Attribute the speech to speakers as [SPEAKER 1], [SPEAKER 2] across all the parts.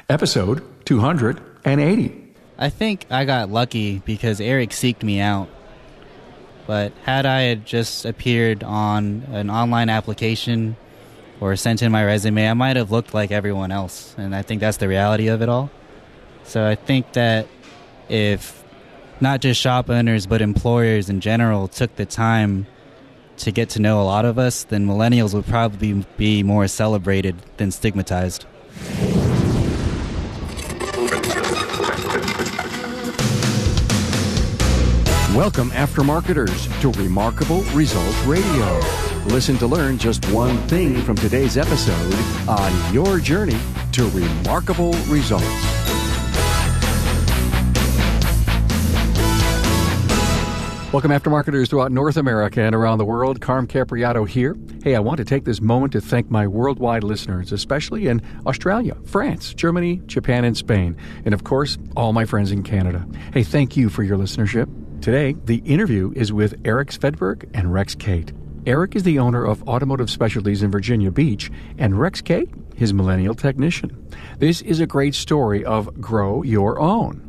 [SPEAKER 1] Episode 280.
[SPEAKER 2] I think I got lucky because Eric seeked me out. But had I had just appeared on an online application or sent in my resume, I might have looked like everyone else. And I think that's the reality of it all. So I think that if not just shop owners, but employers in general took the time to get to know a lot of us, then millennials would probably be more celebrated than stigmatized.
[SPEAKER 1] Welcome, aftermarketers, to Remarkable Results Radio. Listen to learn just one thing from today's episode on your journey to remarkable results. Welcome, aftermarketers throughout North America and around the world. Carm Capriato here. Hey, I want to take this moment to thank my worldwide listeners, especially in Australia, France, Germany, Japan, and Spain, and of course, all my friends in Canada. Hey, thank you for your listenership. Today, the interview is with Eric Svedberg and Rex Cate. Eric is the owner of Automotive Specialties in Virginia Beach, and Rex Cate, his millennial technician. This is a great story of grow your own.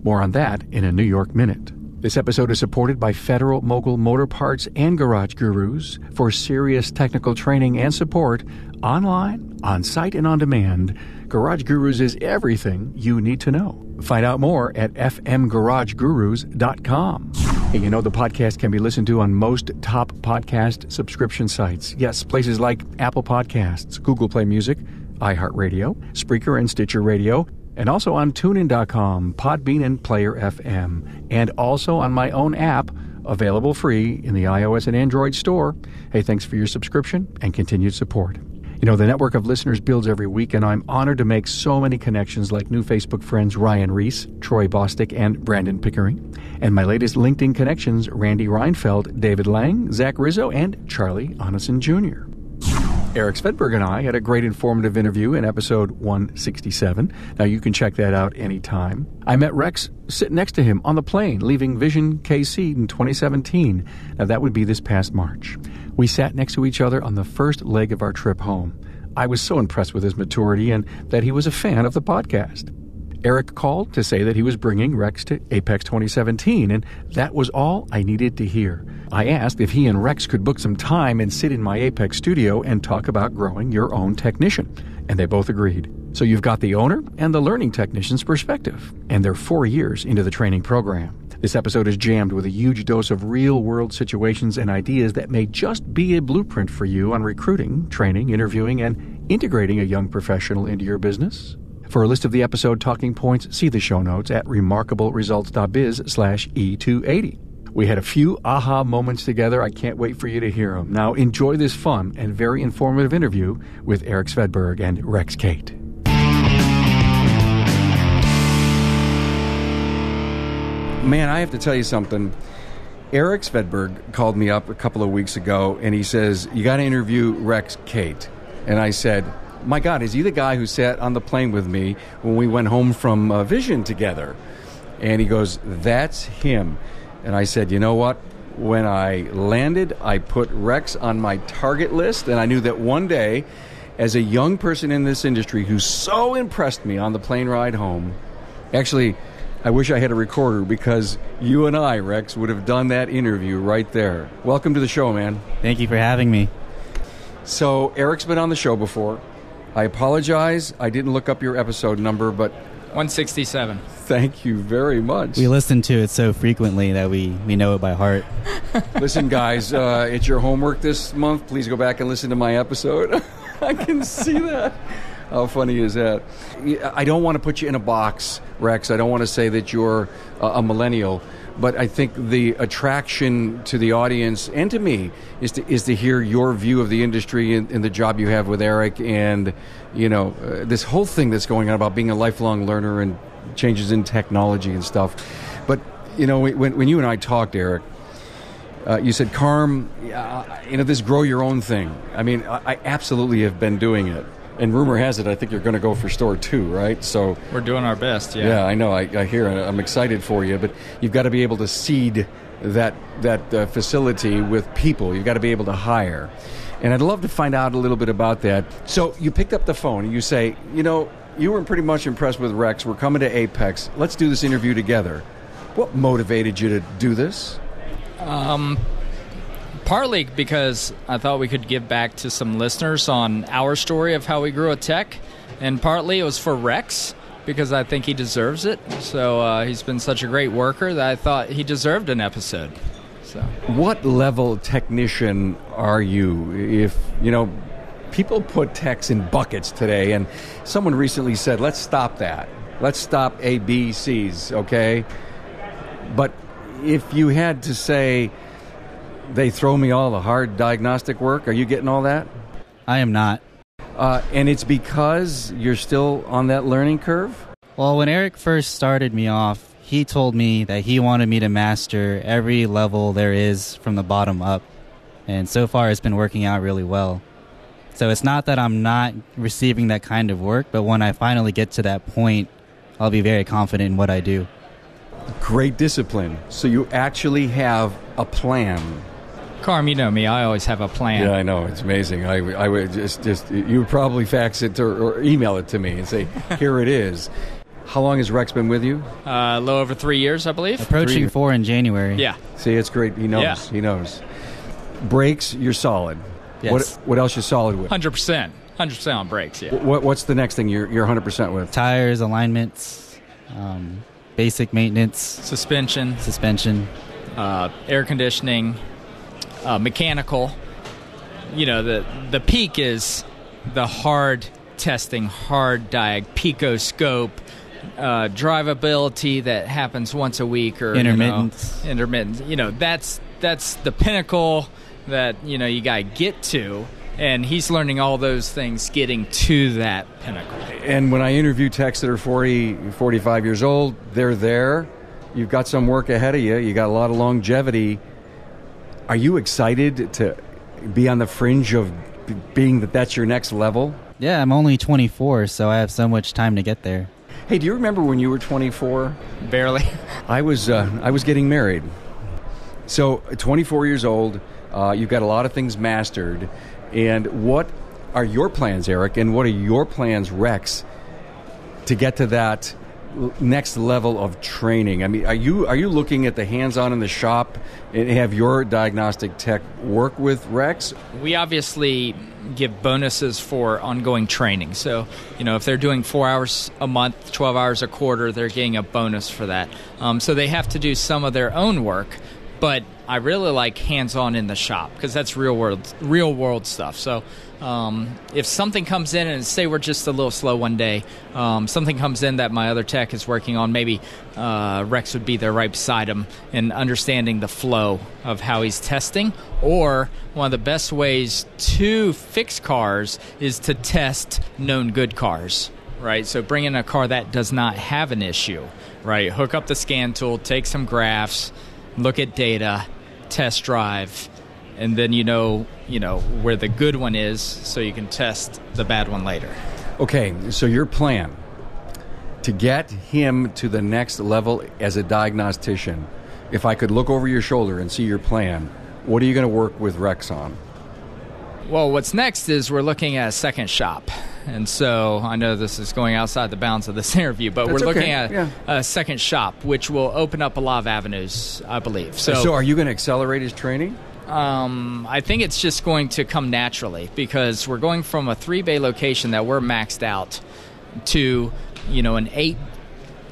[SPEAKER 1] More on that in a New York Minute. This episode is supported by Federal Mogul Motor Parts and Garage Gurus for serious technical training and support online, on-site, and on demand. Garage Gurus is everything you need to know. Find out more at fmgaragegurus.com. And you know the podcast can be listened to on most top podcast subscription sites. Yes, places like Apple Podcasts, Google Play Music, iHeartRadio, Spreaker and Stitcher Radio, and also on TuneIn.com, Podbean, and Player FM, and also on my own app, available free in the iOS and Android store. Hey, thanks for your subscription and continued support. You know, the network of listeners builds every week, and I'm honored to make so many connections like new Facebook friends Ryan Reese, Troy Bostick, and Brandon Pickering. And my latest LinkedIn connections, Randy Reinfeld, David Lang, Zach Rizzo, and Charlie Onneson Jr. Eric Svedberg and I had a great informative interview in episode 167. Now, you can check that out anytime. I met Rex sitting next to him on the plane, leaving Vision KC in 2017. Now, that would be this past March. We sat next to each other on the first leg of our trip home. I was so impressed with his maturity and that he was a fan of the podcast. Eric called to say that he was bringing Rex to AAPEX 2017, and that was all I needed to hear. I asked if he and Rex could book some time and sit in my AAPEX studio and talk about growing your own technician, and they both agreed. So you've got the owner and the learning technician's perspective, and they're 4 years into the training program. This episode is jammed with a huge dose of real-world situations and ideas that may just be a blueprint for you on recruiting, training, interviewing, and integrating a young professional into your business. For a list of the episode talking points, see the show notes at remarkableresults.biz/E280. We had a few aha moments together. I can't wait for you to hear them. Now, enjoy this fun and very informative interview with Eric Svedberg and Rex Cate. Man, I have to tell you something. Eric Svedberg called me up a couple of weeks ago, and he says, you got to interview Rex Cate. And I said, my God, is he the guy who sat on the plane with me when we went home from Vision together? And he goes, that's him. And I said, you know what? When I landed, I put Rex on my target list, and I knew that one day, as a young person in this industry who so impressed me on the plane ride home, actually, I wish I had a recorder because you and I, Rex, would have done that interview right there. Welcome to the show, man.
[SPEAKER 2] Thank you for having me.
[SPEAKER 1] So, Eric's been on the show before. I apologize. I didn't look up your episode number, but
[SPEAKER 3] 167.
[SPEAKER 1] Thank you very much.
[SPEAKER 2] We listen to it so frequently that we know it by heart.
[SPEAKER 1] Listen, guys, it's your homework this month. Please go back and listen to my episode. I can see that. How funny is that? I don't want to put you in a box, Rex. I don't want to say that you're a millennial. But I think the attraction to the audience and to me is to hear your view of the industry and the job you have with Eric, and this whole thing that's going on about being a lifelong learner and changes in technology and stuff. But when you and I talked, Eric, you said, Carm, this grow your own thing. I mean, I absolutely have been doing it. And rumor has it, I think you're going to go for store 2, right? So
[SPEAKER 3] we're doing our best, yeah.
[SPEAKER 1] Yeah, I know. I hear it. I'm excited for you. But you've got to be able to seed that facility with people. You've got to be able to hire. And I'd love to find out a little bit about that. So you picked up the phone and you say, you were pretty much impressed with Rex. We're coming to AAPEX. Let's do this interview together. What motivated you to do this?
[SPEAKER 3] Partly because I thought we could give back to some listeners on our story of how we grew a tech, and partly it was for Rex because I think he deserves it. So he's been such a great worker that I thought he deserved an episode. So,
[SPEAKER 1] what level technician are you? If, people put techs in buckets today, and someone recently said, let's stop that. Let's stop A, B, C's, okay? But if you had to say, they throw me all the hard diagnostic work, are you getting all that?
[SPEAKER 2] I am not.
[SPEAKER 1] And it's because you're still on that learning curve?
[SPEAKER 2] Well, when Eric first started me off, he told me that he wanted me to master every level there is from the bottom up. And so far, it's been working out really well. So it's not that I'm not receiving that kind of work, but when I finally get to that point, I'll be very confident in what I do.
[SPEAKER 1] Great discipline. So you actually have a plan.
[SPEAKER 3] Carm, you know me. I always have a plan.
[SPEAKER 1] Yeah, I know. It's amazing. I would just you would probably fax it or email it to me and say, here it is. How long has Rex been with you?
[SPEAKER 3] A little over 3 years, I believe.
[SPEAKER 2] Approaching 4 in January.
[SPEAKER 3] Yeah.
[SPEAKER 1] See, it's great. He knows.
[SPEAKER 3] Yeah.
[SPEAKER 1] He knows. Brakes, you're solid.
[SPEAKER 2] Yes.
[SPEAKER 1] What else you solid with?
[SPEAKER 3] 100%. 100% on brakes, yeah.
[SPEAKER 1] What's the next thing you're 100% with?
[SPEAKER 2] Tires, alignments, basic maintenance.
[SPEAKER 3] Suspension.
[SPEAKER 2] Air
[SPEAKER 3] conditioning. Mechanical. The peak is the hard testing, hard picoscope, drivability that happens once a week, or
[SPEAKER 2] intermittence.
[SPEAKER 3] That's the pinnacle that you gotta get to, and he's learning all those things getting to that pinnacle.
[SPEAKER 1] And when I interview techs that are 40, 45 years old, they're there. You've got some work ahead of you. You got a lot of longevity. Are you excited to be on the fringe of being that's your next level?
[SPEAKER 2] Yeah, I'm only 24, so I have so much time to get there.
[SPEAKER 1] Hey, do you remember when you were 24?
[SPEAKER 3] Barely.
[SPEAKER 1] I was getting married. So 24 years old, you've got a lot of things mastered. And what are your plans, Eric, and what are your plans, Rex, to get to that next level of training? I mean, are you looking at the hands-on in the shop and have your diagnostic tech work with Rex?
[SPEAKER 3] We obviously give bonuses for ongoing training. So, if they're doing 4 hours a month, 12 hours a quarter, they're getting a bonus for that. So they have to do some of their own work, but I really like hands-on in the shop because that's real world stuff. So if something comes in, and say we're just a little slow one day, something comes in that my other tech is working on, maybe Rex would be there right beside him and understanding the flow of how he's testing. Or one of the best ways to fix cars is to test known good cars, right? So bring in a car that does not have an issue, right? Hook up the scan tool, take some graphs, look at data, test drive, and then you know where the good one is, so you can test the bad one later.
[SPEAKER 1] Okay, so your plan to get him to the next level as a diagnostician, if I could look over your shoulder and see your plan, what are you going to work with Rex on?
[SPEAKER 3] Well, what's next is we're looking at a second shop. And so I know this is going outside the bounds of this interview, but we're looking at a second shop, which will open up a lot of avenues, I believe.
[SPEAKER 1] So are you going to accelerate his training?
[SPEAKER 3] I think it's just going to come naturally because we're going from a 3-bay location that we're maxed out to, an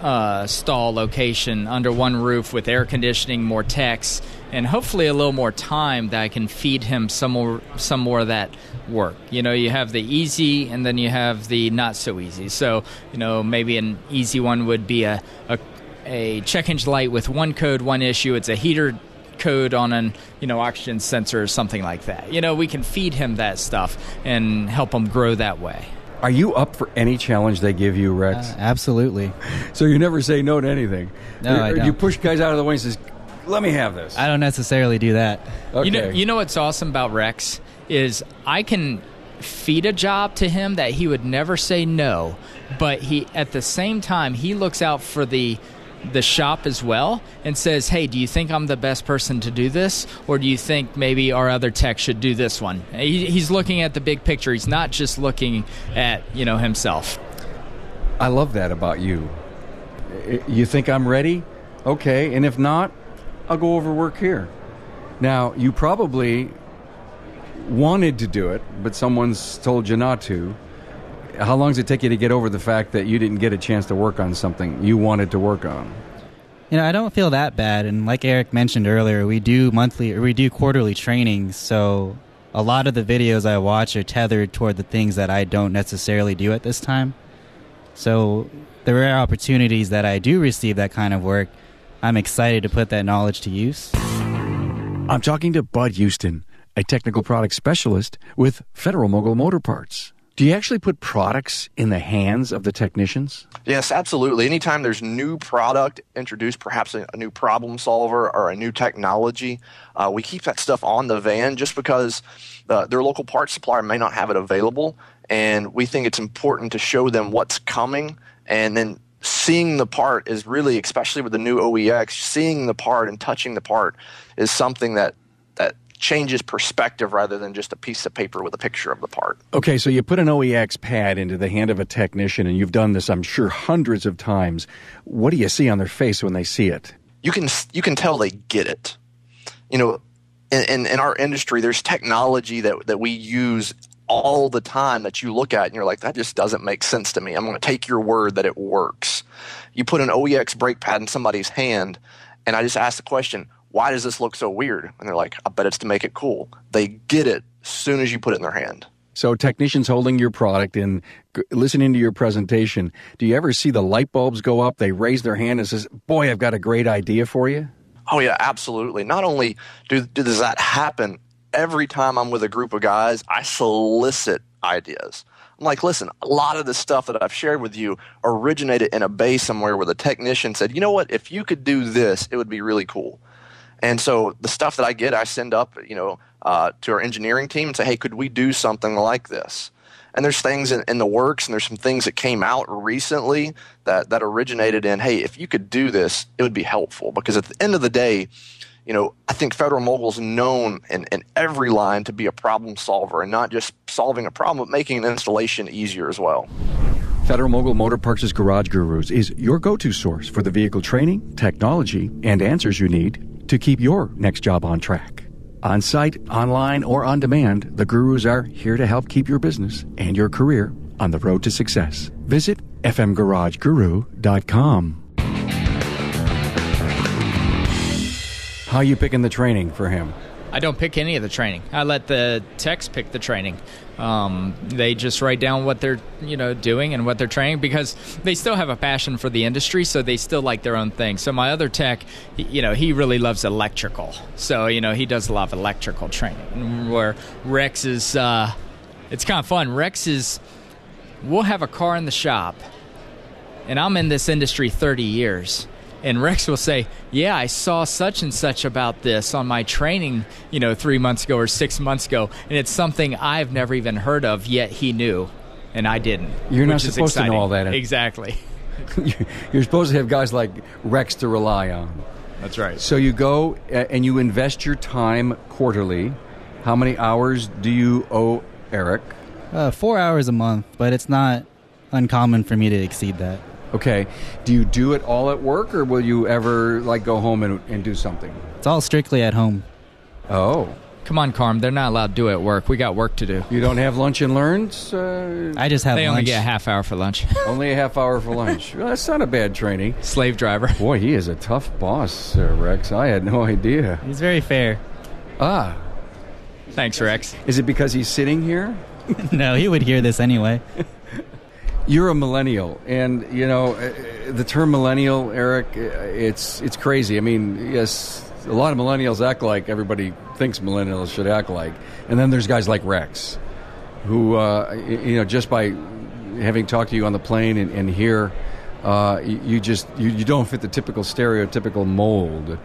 [SPEAKER 3] 8-stall location under one roof with air conditioning, more techs, and hopefully a little more time that I can feed him some more of that work. You have the easy and then you have the not so easy. So, maybe an easy one would be a check engine light with one code, one issue. It's a heater code on an oxygen sensor or something like that. We can feed him that stuff and help him grow that way.
[SPEAKER 1] Are you up for any challenge they give you, Rex?
[SPEAKER 2] Absolutely.
[SPEAKER 1] So you never say no to anything?
[SPEAKER 2] No, I don't.
[SPEAKER 1] You push guys out of the way and says, let me have this.
[SPEAKER 2] I don't necessarily do that.
[SPEAKER 1] Okay.
[SPEAKER 3] You know what's awesome about Rex is I can feed a job to him that he would never say no, but he at the same time he looks out for the shop as well and says, hey, do you think I'm the best person to do this, or do you think maybe our other tech should do this one? He's looking at the big picture. He's not just looking at himself.
[SPEAKER 1] I love that about you. You think I'm ready? Okay, and if not, I'll go overwork here. Now, you probably wanted to do it, but someone's told you not to. How long does it take you to get over the fact that you didn't get a chance to work on something you wanted to work on?
[SPEAKER 2] I don't feel that bad. And like Eric mentioned earlier, we do quarterly trainings. So a lot of the videos I watch are tethered toward the things that I don't necessarily do at this time. So the rare opportunities that I do receive that kind of work, I'm excited to put that knowledge to use.
[SPEAKER 1] I'm talking to Bud Houston, a technical product specialist with Federal Mogul Motor Parts. Do you actually put products in the hands of the technicians?
[SPEAKER 4] Yes, absolutely. Anytime there's new product introduced, perhaps a new problem solver or a new technology, we keep that stuff on the van just because their local parts supplier may not have it available, and we think it's important to show them what's coming, and then seeing the part is really, especially with the new OEX, seeing the part and touching the part is something that changes perspective rather than just a piece of paper with a picture of the part.
[SPEAKER 1] Okay, so you put an OEX pad into the hand of a technician, and you've done this, I'm sure, hundreds of times. What do you see on their face when they see it?
[SPEAKER 4] You can tell they get it. In our industry, there's technology that we use all the time that you look at and you're like, that just doesn't make sense to me. I'm going to take your word that it works. You put an OEX brake pad in somebody's hand, and I just ask the question, why does this look so weird? And they're like, I bet it's to make it cool. They get it as soon as you put it in their hand.
[SPEAKER 1] So technicians holding your product and listening to your presentation, do you ever see the light bulbs go up? They raise their hand and says, boy, I've got a great idea for you?
[SPEAKER 4] Oh, yeah, absolutely. Not only does that happen, every time I'm with a group of guys, I solicit ideas. I'm like, listen, a lot of the stuff that I've shared with you originated in a bay somewhere where the technician said, you know what, if you could do this, it would be really cool. And so the stuff that I get, I send up, to our engineering team and say, hey, could we do something like this? And there's things in the works, and there's some things that came out recently that originated in, hey, if you could do this, it would be helpful. Because at the end of the day, I think Federal Mogul's known in every line to be a problem solver, and not just solving a problem, but making an installation easier as well.
[SPEAKER 1] Federal Mogul Motor Parts' Garage Gurus is your go-to source for the vehicle training, technology, and answers you need to keep your next job on track. On site, online, or on demand, the Gurus are here to help keep your business and your career on the road to success. Visit fmgarageguru.com. How are you picking the training for him?
[SPEAKER 3] I don't pick any of the training. I let the techs pick the training. They just write down what they're doing and what they're training, because they still have a passion for the industry, so they still like their own thing. So my other tech, he really loves electrical. So, he does a lot of electrical training. Where Rex is, it's kind of fun. Rex is, we'll have a car in the shop, and I'm in this industry 30 years. And Rex will say, yeah, I saw such and such about this on my training, 3 months ago or 6 months ago. And it's something I've never even heard of, yet he knew, and I didn't.
[SPEAKER 1] You're not supposed to know all that.
[SPEAKER 3] Exactly.
[SPEAKER 1] You're supposed to have guys like Rex to rely on.
[SPEAKER 3] That's right.
[SPEAKER 1] So you go and you invest your time quarterly. How many hours do you owe Eric?
[SPEAKER 2] 4 hours a month, but it's not uncommon for me to exceed that.
[SPEAKER 1] Okay. Do you do it all at work, or will you ever go home and do something?
[SPEAKER 2] It's all strictly at home.
[SPEAKER 1] Oh.
[SPEAKER 3] Come on, Carm. They're not allowed to do it at work. We got work to do.
[SPEAKER 1] You don't have lunch and learns?
[SPEAKER 2] I just have lunch.
[SPEAKER 3] They only get a half hour for lunch.
[SPEAKER 1] Only a half hour for lunch. Well, that's not a bad training.
[SPEAKER 3] Slave driver.
[SPEAKER 1] Boy, he is a tough boss, Rex. I had no idea.
[SPEAKER 2] He's very fair.
[SPEAKER 1] Ah.
[SPEAKER 3] Thanks, Rex.
[SPEAKER 1] Is it because he's sitting here?
[SPEAKER 2] No, he would hear this anyway.
[SPEAKER 1] You're a millennial, and, the term millennial, Eric, it's crazy. I mean, yes, a lot of millennials act like everybody thinks millennials should act like. And then there's guys like Rex, who, just by having talked to you on the plane and here, you don't fit the typical stereotypical mold.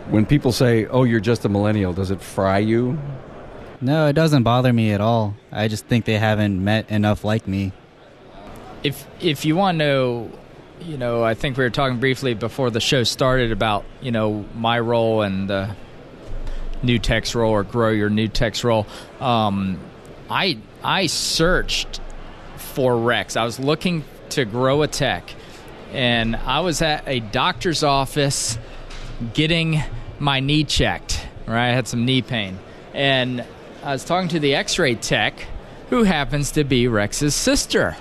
[SPEAKER 1] When people say, oh, you're just a millennial, does it fry you?
[SPEAKER 2] No, it doesn't bother me at all. I just think they haven't met enough like me.
[SPEAKER 3] If you want to know, I think we were talking briefly before the show started about, my role and the new tech's role, or grow your new tech's role. I searched for Rex. I was looking to grow a tech. And I was at a doctor's office getting my knee checked, right? I had some knee pain. And I was talking to the x-ray tech, who happens to be Rex's sister.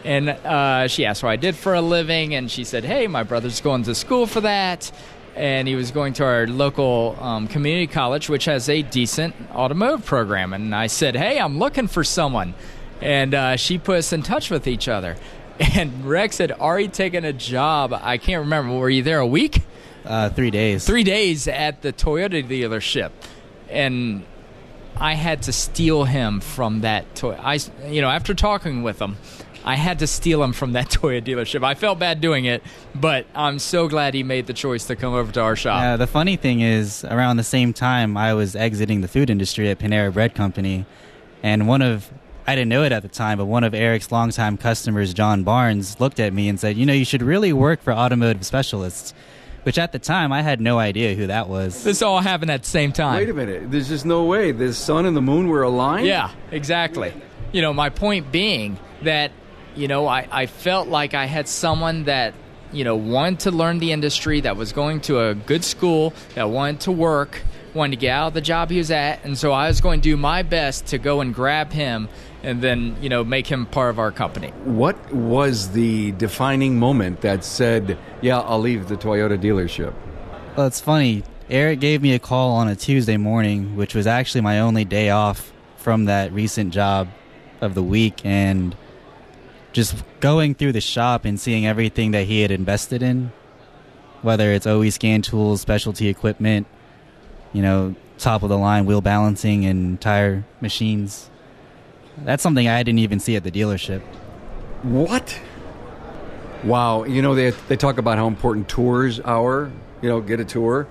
[SPEAKER 3] And she asked what I did for a living, and she said, hey, my brother's going to school for that. And he was going to our local community college, which has a decent automotive program. And I said, hey, I'm looking for someone. And she put us in touch with each other. And Rex had already taken a job. I can't remember. Were you there a week?
[SPEAKER 2] 3 days.
[SPEAKER 3] 3 days at the Toyota dealership. And I had to steal him from that after talking with him, I had to steal him from that Toyota dealership. I felt bad doing it, but I'm so glad he made the choice to come over to our shop.
[SPEAKER 2] The funny thing is, around the same time, I was exiting the food industry at Panara Bread Company, and I didn't know it at the time, but one of Eric's longtime customers, John Barnes, looked at me and said, you should really work for Automotive Specialties, which at the time I had no idea who that was.
[SPEAKER 3] This all happened at the same time.
[SPEAKER 1] Wait a minute. There's just no way. The sun and the moon were aligned?
[SPEAKER 3] Yeah, exactly. My point being that, I felt like I had someone that, wanted to learn the industry, that was going to a good school, that wanted to work, wanted to get out of the job he was at, and so I was going to do my best to go and grab him and then, make him part of our company.
[SPEAKER 1] What was the defining moment that said, yeah, I'll leave the Toyota dealership?
[SPEAKER 2] Well, it's funny. Eric gave me a call on a Tuesday morning, which was actually my only day off from that recent job of the week, and just going through the shop and seeing everything that he had invested in, whether it's OE scan tools, specialty equipment, top of the line wheel balancing and tire machines. That's something I didn't even see at the dealership.
[SPEAKER 1] What? Wow. They talk about how important tours are, get a tour,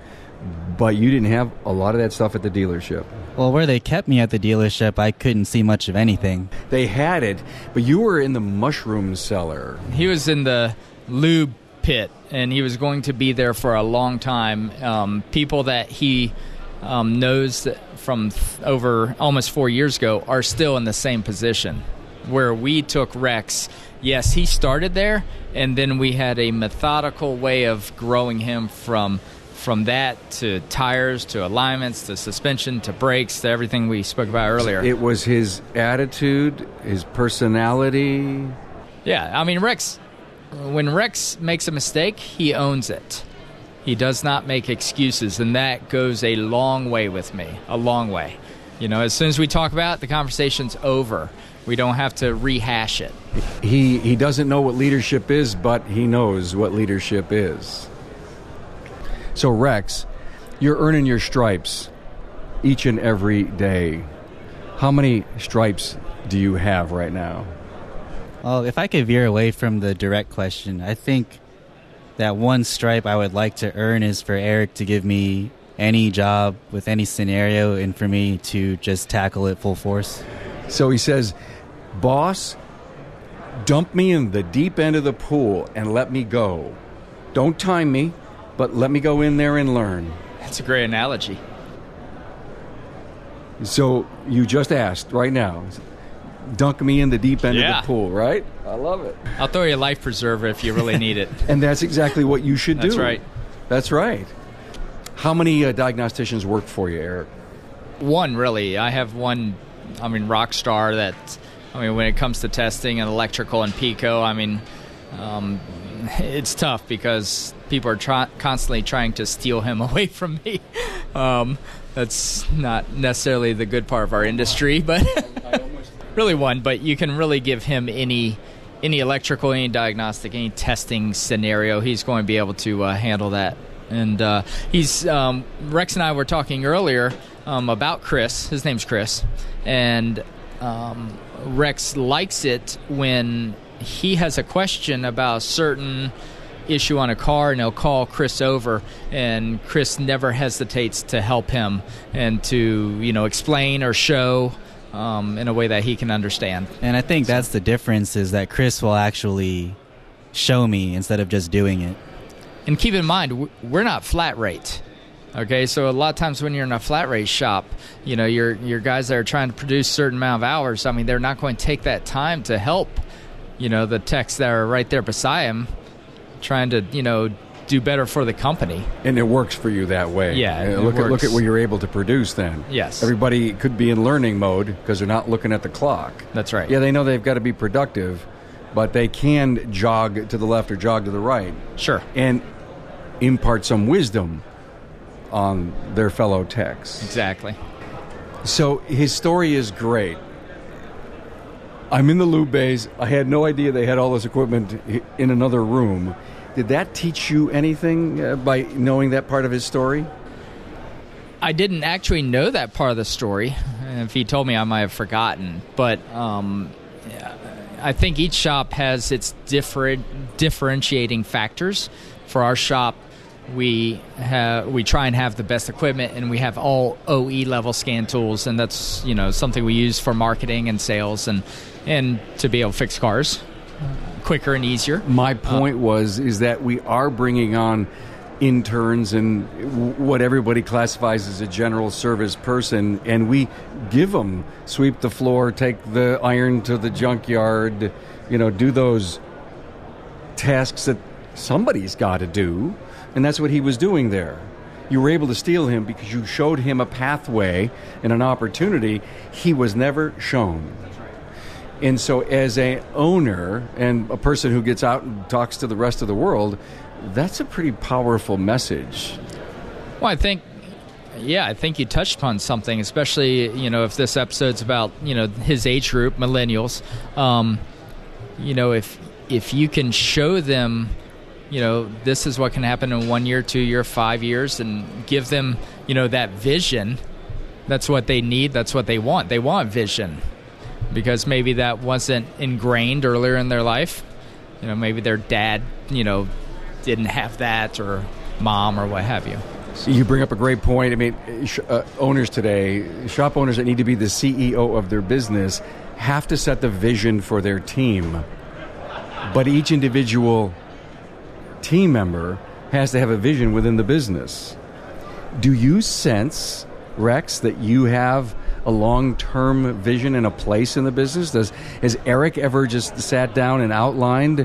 [SPEAKER 1] but you didn't have a lot of that stuff at the dealership.
[SPEAKER 2] Well, where they kept me at the dealership, I couldn't see much of anything.
[SPEAKER 1] They had it, but you were in the mushroom cellar.
[SPEAKER 3] He was in the lube pit, and he was going to be there for a long time. People that he knows from over almost 4 years ago are still in the same position. Where we took Rex, yes, he started there, and then we had a methodical way of growing him from that to tires, to alignments, to suspension, to brakes, to everything we spoke about earlier.
[SPEAKER 1] It was his attitude, his personality.
[SPEAKER 3] Yeah, Rex, when Rex makes a mistake, he owns it. He does not make excuses, and that goes a long way with me, a long way. As soon as we talk about it, the conversation's over. We don't have to rehash it.
[SPEAKER 1] He doesn't know what leadership is, but he knows what leadership is. So, Rex, you're earning your stripes each and every day. How many stripes do you have right now?
[SPEAKER 2] Well, if I could veer away from the direct question, I think that one stripe I would like to earn is for Eric to give me any job with any scenario and for me to just tackle it full force.
[SPEAKER 1] So he says, boss, dump me in the deep end of the pool and let me go. Don't time me, but let me go in there and learn.
[SPEAKER 3] That's a great analogy.
[SPEAKER 1] So you just asked right now, dunk me in the deep end of the pool, right? I love it.
[SPEAKER 3] I'll throw you a life preserver if you really need it.
[SPEAKER 1] And that's exactly what you should do.
[SPEAKER 3] That's right.
[SPEAKER 1] That's right. How many diagnosticians work for you, Eric?
[SPEAKER 3] One, really. I have one, rock star that, when it comes to testing and electrical and Pico, it's tough because people are constantly trying to steal him away from me. That's not necessarily the good part of our industry, but really one. But you can really give him any electrical, any diagnostic, any testing scenario. He's going to be able to handle that. And Rex and I were talking earlier about Chris. His name's Chris. And Rex likes it when he has a question about a certain issue on a car, and he'll call Chris over, and Chris never hesitates to help him and to explain or show in a way that he can understand.
[SPEAKER 2] And I think that's the difference, is that Chris will actually show me instead of just doing it.
[SPEAKER 3] And keep in mind, we're not flat rate. Okay, so a lot of times when you're in a flat rate shop, your guys that are trying to produce a certain amount of hours, they're not going to take that time to help the techs that are right there beside him, trying to, do better for the company.
[SPEAKER 1] And it works for you that way.
[SPEAKER 3] Yeah,
[SPEAKER 1] look at what you're able to produce then.
[SPEAKER 3] Yes.
[SPEAKER 1] Everybody could be in learning mode because they're not looking at the clock.
[SPEAKER 3] That's right.
[SPEAKER 1] Yeah, they know they've got to be productive, but they can jog to the left or jog to the right.
[SPEAKER 3] Sure.
[SPEAKER 1] And impart some wisdom on their fellow techs.
[SPEAKER 3] Exactly.
[SPEAKER 1] So his story is great. I'm in the lube bays. I had no idea they had all this equipment in another room. Did that teach you anything by knowing that part of his story?
[SPEAKER 3] I didn't actually know that part of the story. If he told me, I might have forgotten. But I think each shop has its differentiating factors. For our shop, we try and have the best equipment, and we have all OE level scan tools, and that's something we use for marketing and sales and to be able to fix cars quicker and easier.
[SPEAKER 1] My point is that we are bringing on interns and what everybody classifies as a general service person, and we give them sweep the floor, take the iron to the junkyard, do those tasks that somebody's got to do, and that's what he was doing there. You were able to steal him because you showed him a pathway and an opportunity he was never shown. And so as an owner and a person who gets out and talks to the rest of the world, that's a pretty powerful message.
[SPEAKER 3] Well, I think you touched upon something, especially, if this episode's about, his age group, millennials. If you can show them, this is what can happen in 1 year, 2 year, 5 years, and give them, that vision, that's what they need, that's what they want. They want vision. Because maybe that wasn't ingrained earlier in their life. Maybe their dad, didn't have that, or mom, or what have you.
[SPEAKER 1] So you bring up a great point. I mean, owners today, shop owners that need to be the CEO of their business, have to set the vision for their team. But each individual team member has to have a vision within the business. Do you sense, Rex, that you have a long-term vision and a place in the business? Has Eric ever just sat down and outlined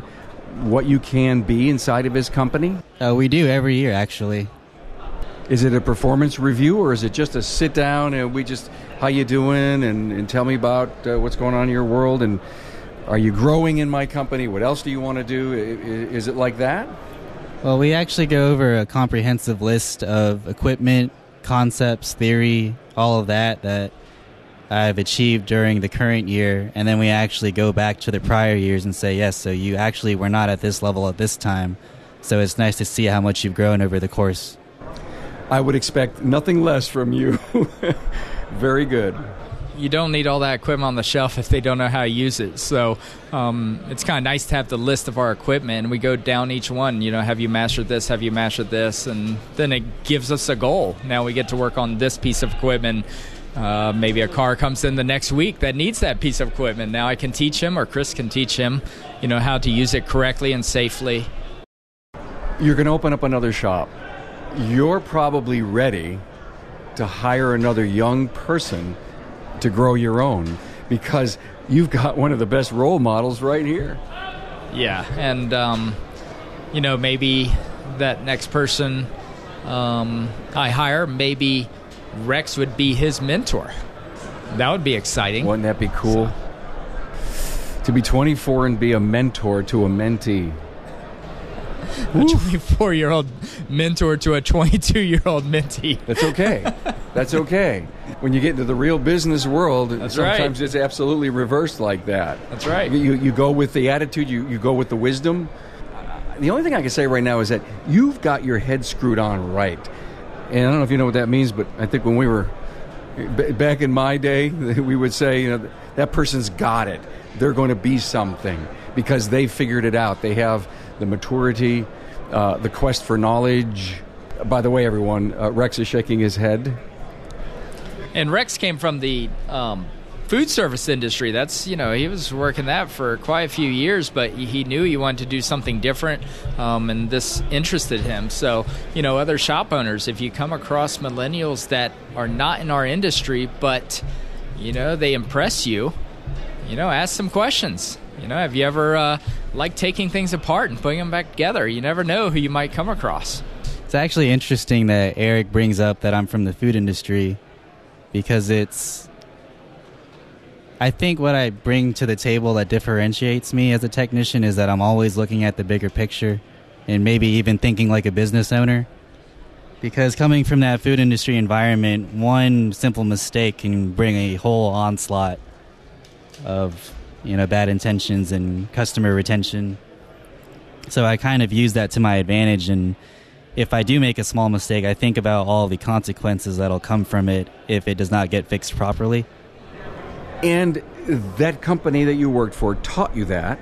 [SPEAKER 1] what you can be inside of his company?
[SPEAKER 2] We do every year, actually.
[SPEAKER 1] Is it a performance review, or is it just a sit down and we just, how you doing, and tell me about what's going on in your world, and are you growing in my company? What else do you want to do? Is it like that?
[SPEAKER 2] Well, we actually go over a comprehensive list of equipment, concepts, theory, all of that I've achieved during the current year, and then we actually go back to the prior years and say, yes, so you actually were not at this level at this time, so it's nice to see how much you've grown over the course.
[SPEAKER 1] I would expect nothing less from you. Very good.
[SPEAKER 3] You don't need all that equipment on the shelf if they don't know how to use it. So it's kind of nice to have the list of our equipment, and we go down each one. Have you mastered this? Have you mastered this? And then it gives us a goal. Now we get to work on this piece of equipment. Maybe a car comes in the next week that needs that piece of equipment. Now I can teach him, or Chris can teach him, how to use it correctly and safely.
[SPEAKER 1] You're going to open up another shop. You're probably ready to hire another young person to grow your own, because you've got one of the best role models right here.
[SPEAKER 3] Yeah, and maybe that next person I hire, maybe Rex would be his mentor. That would be exciting.
[SPEAKER 1] Wouldn't that be cool? To be 24 and be a mentor to a mentee.
[SPEAKER 3] A 24-year-old mentor to a 22-year-old mentee.
[SPEAKER 1] That's okay. That's okay. When you get into the real business world, sometimes it's absolutely reversed like that.
[SPEAKER 3] That's right.
[SPEAKER 1] You go with the attitude, you go with the wisdom. The only thing I can say right now is that you've got your head screwed on right. And I don't know if you know what that means, but I think when we were back in my day, we would say, that person's got it. They're going to be something because they figured it out. They have the maturity, the quest for knowledge. By the way, everyone, Rex is shaking his head.
[SPEAKER 3] And Rex came from the food service industry. That's, he was working that for quite a few years, but he knew he wanted to do something different, and this interested him. So, other shop owners, if you come across millennials that are not in our industry, but, they impress you, ask some questions. Have you ever liked taking things apart and putting them back together? You never know who you might come across.
[SPEAKER 2] It's actually interesting that Eric brings up that I'm from the food industry, because I think what I bring to the table that differentiates me as a technician is that I'm always looking at the bigger picture and maybe even thinking like a business owner. Because coming from that food industry environment, one simple mistake can bring a whole onslaught of, bad intentions and customer retention. So I kind of use that to my advantage, and if I do make a small mistake, I think about all the consequences that'll come from it if it does not get fixed properly.
[SPEAKER 1] And that company that you worked for taught you that.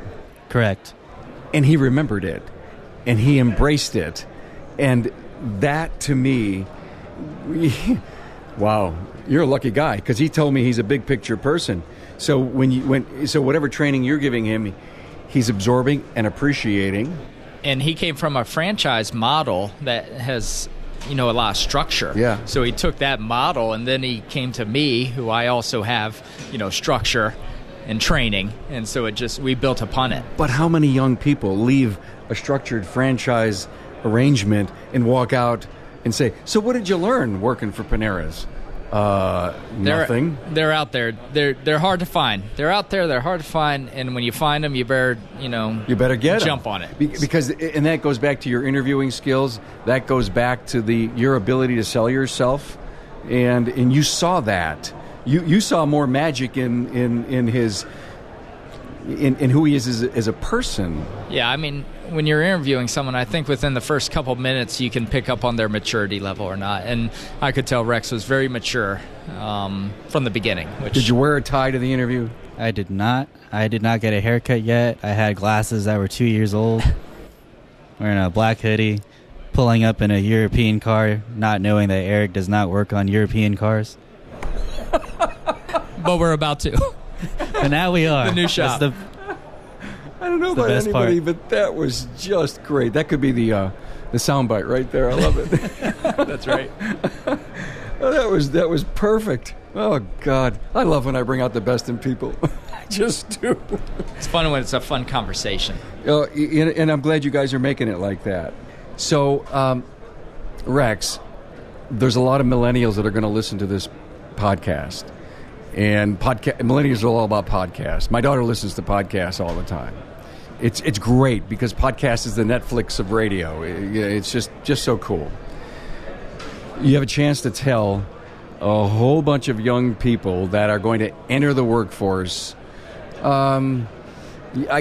[SPEAKER 2] Correct.
[SPEAKER 1] And he remembered it, and he embraced it. And that, to me, wow, you're a lucky guy, because he told me he's a big picture person. So whatever training you're giving him, he's absorbing and appreciating.
[SPEAKER 3] And he came from a franchise model that has, a lot of structure.
[SPEAKER 1] Yeah.
[SPEAKER 3] So he took that model, and then he came to me, who I also have, structure and training. And so we built upon it.
[SPEAKER 1] But how many young people leave a structured franchise arrangement and walk out and say, so what did you learn working for Panera's? Nothing.
[SPEAKER 3] They're out there. They're hard to find. They're out there. They're hard to find. And when you find them, you better jump on it.
[SPEAKER 1] Because that goes back to your interviewing skills. That goes back to your ability to sell yourself, and you saw that. You saw more magic in who he is as a person.
[SPEAKER 3] Yeah, I mean, when you're interviewing someone, I think within the first couple minutes you can pick up on their maturity level or not. And I could tell Rex was very mature from the beginning.
[SPEAKER 1] Did you wear a tie to the interview?
[SPEAKER 2] I did not. I did not get a haircut yet. I had glasses that were 2 years old, wearing a black hoodie, pulling up in a European car, not knowing that Eric does not work on European cars.
[SPEAKER 3] But we're about to.
[SPEAKER 2] But now we are.
[SPEAKER 3] The new shop.
[SPEAKER 1] I don't know about anybody, but that was just great. That could be the soundbite right there. I love it.
[SPEAKER 3] That's right.
[SPEAKER 1] That was perfect. Oh, God. I love when I bring out the best in people. I just do.
[SPEAKER 3] It's fun when it's a fun conversation.
[SPEAKER 1] And I'm glad you guys are making it like that. So, Rex, there's a lot of millennials that are going to listen to this podcast. And millennials are all about podcasts. My daughter listens to podcasts all the time. It's great because podcast is the Netflix of radio. It's just so cool. You have a chance to tell a whole bunch of young people that are going to enter the workforce. I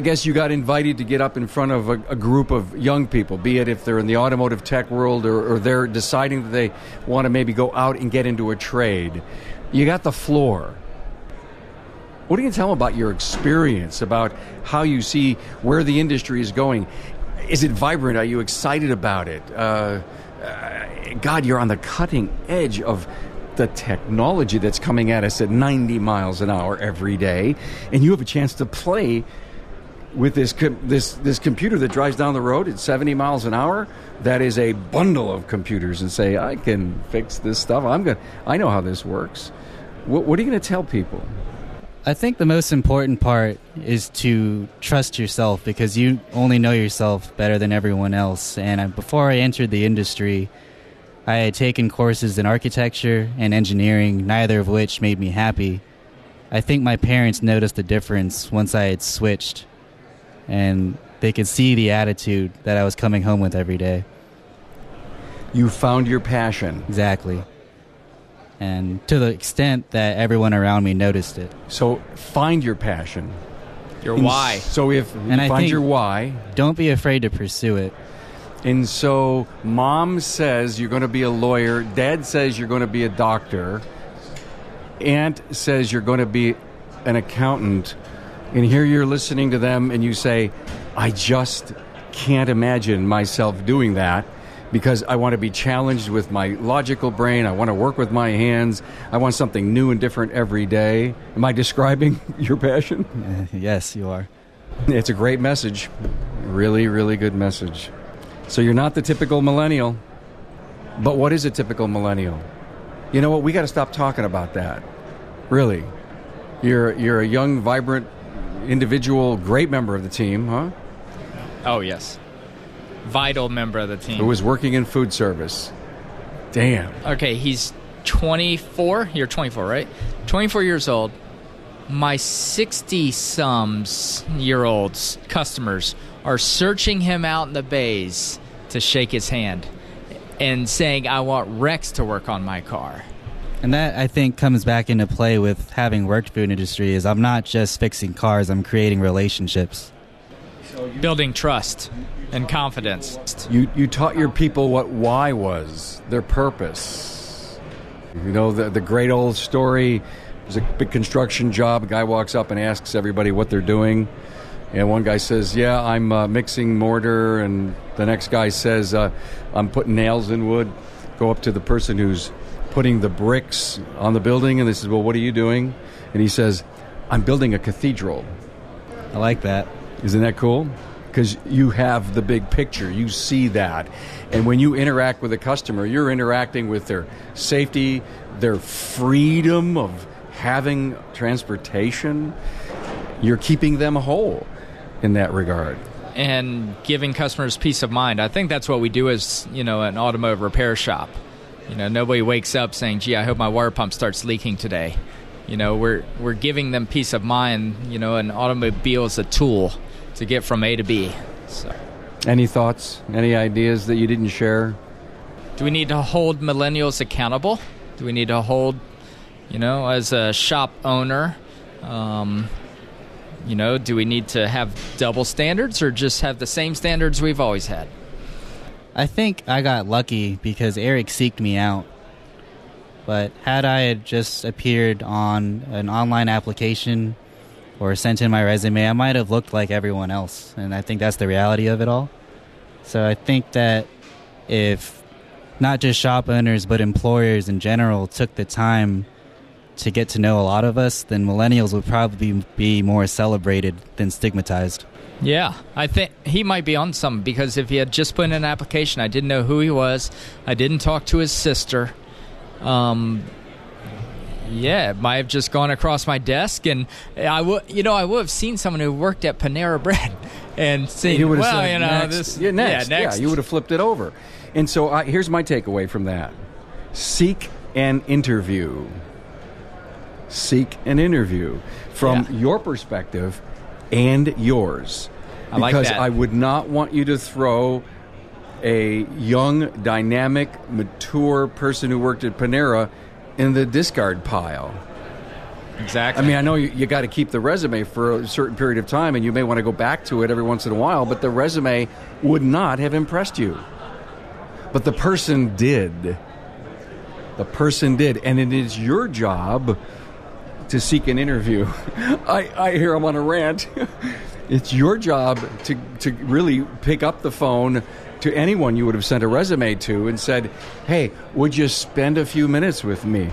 [SPEAKER 1] guess you got invited to get up in front of a group of young people, be it if they're in the automotive tech world or they're deciding that they want to maybe go out and get into a trade. You got the floor. What are you going to tell them about your experience, about how you see where the industry is going? Is it vibrant? Are you excited about it? God, you're on the cutting edge of the technology that's coming at us at 90 miles an hour every day, and you have a chance to play with this computer that drives down the road at 70 miles an hour. That is a bundle of computers, and say, I can fix this stuff. I know how this works. What are you going to tell people?
[SPEAKER 2] I think the most important part is to trust yourself, because you only know yourself better than everyone else. And before I entered the industry, I had taken courses in architecture and engineering, neither of which made me happy. I think my parents noticed the difference once I had switched, and they could see the attitude that I was coming home with every day.
[SPEAKER 1] You found your passion.
[SPEAKER 2] Exactly. And to the extent that everyone around me noticed it.
[SPEAKER 1] So find your passion.
[SPEAKER 3] Your why.
[SPEAKER 1] So if you find your why,
[SPEAKER 2] don't be afraid to pursue it.
[SPEAKER 1] And so mom says you're going to be a lawyer. Dad says you're going to be a doctor. Aunt says you're going to be an accountant. And here you're listening to them and you say, I just can't imagine myself doing that, because I want to be challenged with my logical brain. I want to work with my hands. I want something new and different every day. Am I describing your passion?
[SPEAKER 2] Yes, you are.
[SPEAKER 1] It's a great message. Really, really good message. So you're not the typical millennial. But what is a typical millennial? You know what? We got to stop talking about that. Really. You're a young, vibrant, individual, great member of the team, huh?
[SPEAKER 3] Oh, yes. Vital member of the team.
[SPEAKER 1] Who was working in food service. Damn.
[SPEAKER 3] Okay, he's 24. You're 24, right? 24 years old. My 60-some-year-olds customers are searching him out in the bays to shake his hand and saying, I want Rex to work on my car.
[SPEAKER 2] And that, I think, comes back into play with having worked food industry is I'm not just fixing cars, I'm creating relationships.
[SPEAKER 3] Building trust and confidence.
[SPEAKER 1] You taught your people what why was, their purpose. You know, the great old story, there's a big construction job, a guy walks up and asks everybody what they're doing. And one guy says, yeah, I'm mixing mortar. And the next guy says, I'm putting nails in wood. Go up to the person who's putting the bricks on the building. And they says, well, what are you doing? And he says, I'm building a cathedral.
[SPEAKER 2] I like that.
[SPEAKER 1] Isn't that cool? Because you have the big picture. You see that. And when you interact with a customer, you're interacting with their safety, their freedom of having transportation. You're keeping them whole in that regard.
[SPEAKER 3] And giving customers peace of mind. I think that's what we do as, an automotive repair shop. Nobody wakes up saying, gee, I hope my water pump starts leaking today. We're giving them peace of mind. An automobile is a tool to get from A to B. So.
[SPEAKER 1] Any thoughts? Any ideas that you didn't share?
[SPEAKER 3] Do we need to hold millennials accountable? Do we need to hold, as a shop owner, do we need to have double standards or just have the same standards we've always had?
[SPEAKER 2] I think I got lucky because Eric seeked me out. But had I had just appeared on an online application or sent in my resume, I might have looked like everyone else. And I think that's the reality of it all. So I think that if not just shop owners, but employers in general took the time to get to know a lot of us, then millennials would probably be more celebrated than stigmatized.
[SPEAKER 3] Yeah, I think he might be on something, because if he had just put in an application, I didn't know who he was, I didn't talk to his sister, it might have just gone across my desk, and I would have seen someone who worked at Panara Bread and seen,
[SPEAKER 1] next.
[SPEAKER 3] this.
[SPEAKER 1] Yeah, next.
[SPEAKER 3] Yeah, next.
[SPEAKER 1] Yeah, you would have flipped it over. And so here's my takeaway from that. Seek an interview. Seek an interview from your perspective and yours.
[SPEAKER 3] I like
[SPEAKER 1] because
[SPEAKER 3] that.
[SPEAKER 1] I would not want you to throw a young, dynamic, mature person who worked at Panera in the discard pile.
[SPEAKER 3] Exactly.
[SPEAKER 1] I mean, I know you got to keep the resume for a certain period of time, and you may want to go back to it every once in a while, but the resume would not have impressed you. But the person did. The person did. And it is your job to seek an interview. I hear I'm on a rant. It's your job to really pick up the phone to anyone you would have sent a resume to and said, hey, would you spend a few minutes with me?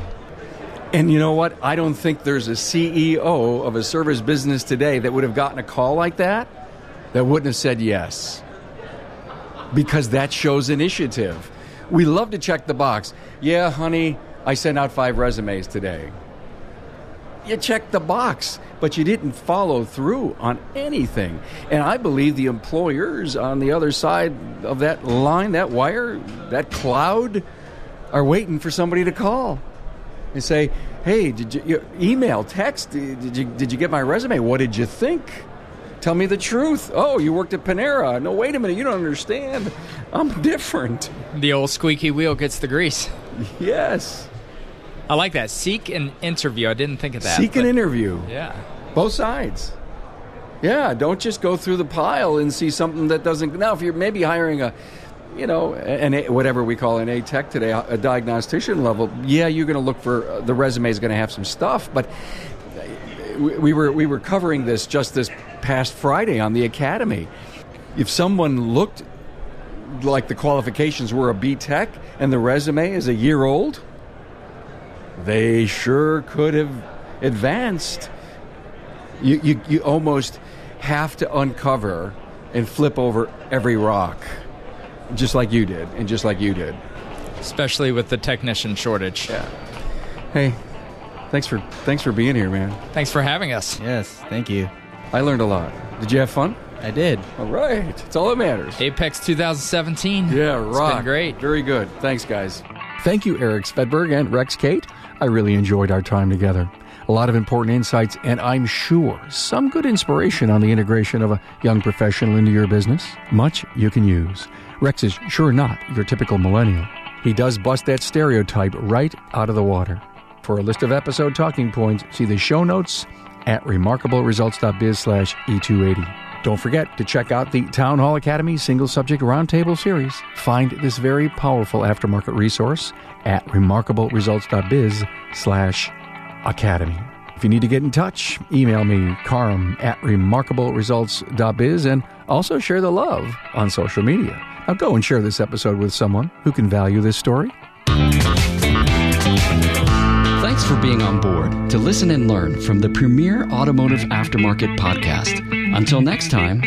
[SPEAKER 1] And you know what? I don't think there's a CEO of a service business today that would have gotten a call like that wouldn't have said yes. Because that shows initiative. We love to check the box. Yeah, honey, I sent out 5 resumes today. You checked the box, but you didn't follow through on anything. And I believe the employers on the other side of that line, that wire, that cloud, are waiting for somebody to call and say, hey, did you email, text, did you get my resume? What did you think? Tell me the truth. Oh, you worked at Panera. No, wait a minute, you don't understand. I'm different.
[SPEAKER 3] The old squeaky wheel gets the grease.
[SPEAKER 1] Yes.
[SPEAKER 3] I like that. Seek an interview. I didn't think of that.
[SPEAKER 1] Seek an interview.
[SPEAKER 3] Yeah.
[SPEAKER 1] Both sides. Yeah, don't just go through the pile and see something that doesn't... Now, if you're maybe hiring whatever we call an A-Tech today, a diagnostician level, yeah, you're going to look for... The resume is going to have some stuff, but we were covering this just this past Friday on the Academy. If someone looked like the qualifications were a B-Tech and the resume is a year old, they sure could have advanced. You almost have to uncover and flip over every rock, just like you did, and just like you did.
[SPEAKER 3] Especially with the technician shortage.
[SPEAKER 1] Yeah. Hey, thanks for being here, man.
[SPEAKER 3] Thanks for having us.
[SPEAKER 2] Yes, thank you.
[SPEAKER 1] I learned a lot. Did you have fun?
[SPEAKER 2] I did.
[SPEAKER 1] All right. It's all that matters.
[SPEAKER 3] AAPEX 2017.
[SPEAKER 1] Yeah, rock.
[SPEAKER 3] It's been great.
[SPEAKER 1] Very good. Thanks, guys. Thank you, Eric Svedberg and Rex Cate. I really enjoyed our time together. A lot of important insights, and I'm sure some good inspiration on the integration of a young professional into your business. Much you can use. Rex is sure not your typical millennial. He does bust that stereotype right out of the water. For a list of episode talking points, see the show notes at remarkableresults.biz/E280. Don't forget to check out the Town Hall Academy Single Subject Roundtable Series. Find this very powerful aftermarket resource at remarkableresults.biz/academy. If you need to get in touch, email me, karam@remarkableresults.biz, and also share the love on social media. Now go and share this episode with someone who can value this story.
[SPEAKER 5] Thanks for being on board to listen and learn from the premier automotive aftermarket podcast. Until next time,